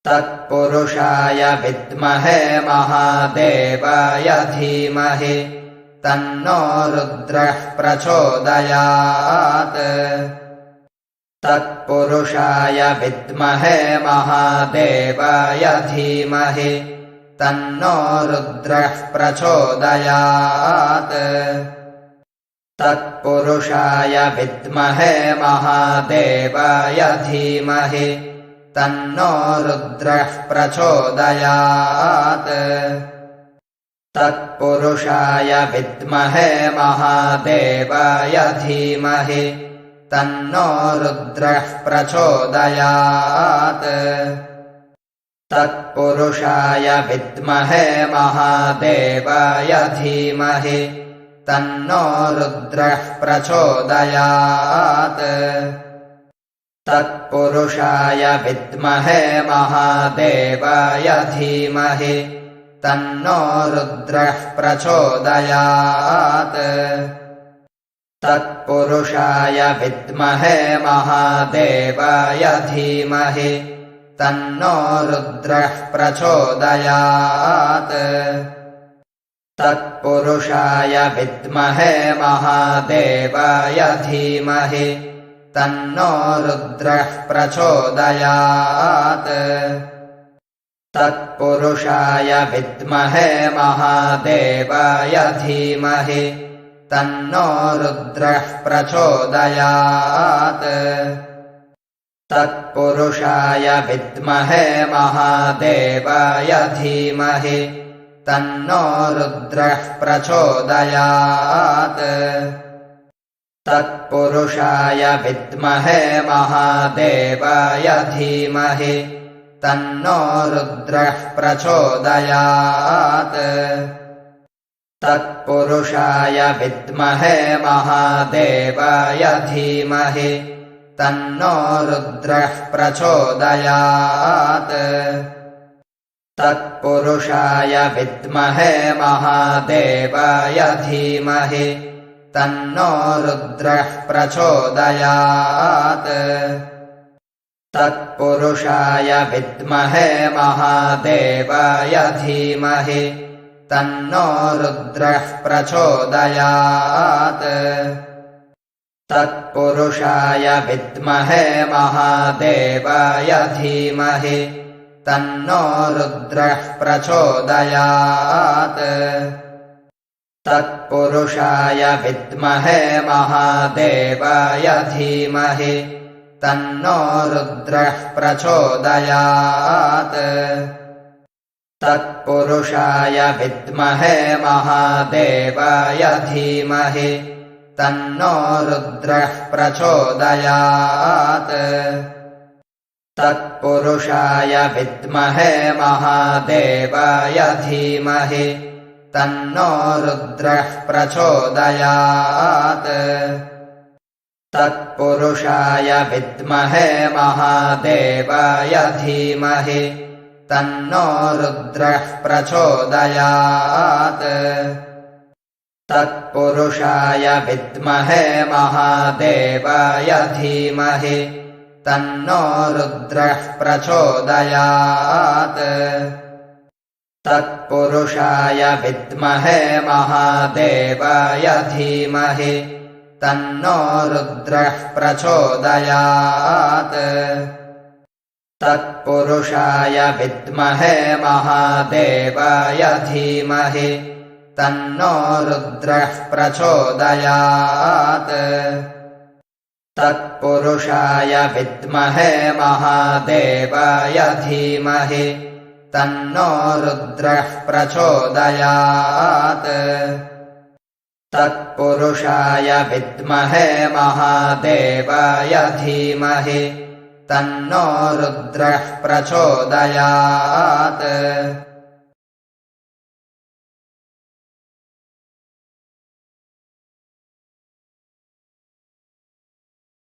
तत्पुरुषाय विद्महे महादेवाय धीमहि तन्नो रुद्रः प्रचोदयात्। तत्पुरुषाय विद्महे महादेवाय धीमहि तन्नो रुद्रः प्रचोदयात्। तत्पुरुषाय विद्महे महादेवाय धीमहि तन्नो रुद्रः प्रचोदयात्। तत्पुरुषाय विद्महे महादेवाय धीमहि तन्नो रुद्रः प्रचोदयात्। तत्पुरुषाय विद्महे महादेवाय धीमहि तन्नो रुद्रः प्रचोदयात्। तत्पुरुषाय विद्महे महादेवाय धीमहि तन्नो रुद्रः प्रचोदयात्। तत्पुरुषाय विद्महे महादेवाय धीमहि तन्नो रुद्रः प्रचोदयात्। तत्पुरुषाय विद्महे महादेवाय धीमहि तन्नो रुद्रः प्रचोदयात्। तत्पुरुषाय विद्महे महादेवाय धीमहि तन्नो रुद्रः प्रचोदयात्। तत्पुरुषाय विद्महे महादेवाय धीमहि तन्नो रुद्रः प्रचोदयात्। तत्पुरुषाय विद्महे महादेवाय धीमहि तन्नो रुद्रः प्रचोदयात्। तत्पुरुषाय विद्महे महादेवाय धीमहि तन्नो रुद्रः प्रचोदयात्। तत्पुरुषाय विद्महे महादेवाय धीमहि तन्नो रुद्रः प्रचोदयात्। तत्पुरुषाय विद्महे महादेवाय धीमहि तन्नो रुद्रः प्रचोदयात्। तत्पुरुषाय विद्महे महादेवाय धीमहि तन्नो रुद्रः प्रचोदयात्। तत्पुरुषाय विद्महे महादेवाय धीमहि तन्नो रुद्रः प्रचोदयात्। तत्पुरुषाय विद्महे महादेवाय धीमहि तन्नो रुद्रः प्रचोदयात्। तत्पुरुषाय विद्महे महादेवाय धीमहि तन्नो रुद्रः प्रचोदयात्। तत्पुरुषाय विद्महे महादेवाय धीमहि तन्नो रुद्रः प्रचोदयात्। तत्पुरुषाय विद्महे महादेवाय धीमहि तन्नो रुद्रः प्रचोदयात्। तत्पुरुषाय विद्महे महादेवाय धीमहि तन्नो रुद्रः प्रचोदयात्। तत्पुरुषाय विद्महे महादेवाय धीमहि तन्नो रुद्रः प्रचोदयात्। तत्पुरुषाय विद्महे महादेवाय धीमहि तन्नो रुद्रः प्रचोदयात्। तत्पुरुषाय विद्महे महादेवाय धीमहि तन्नो रुद्रः प्रचोदयात्।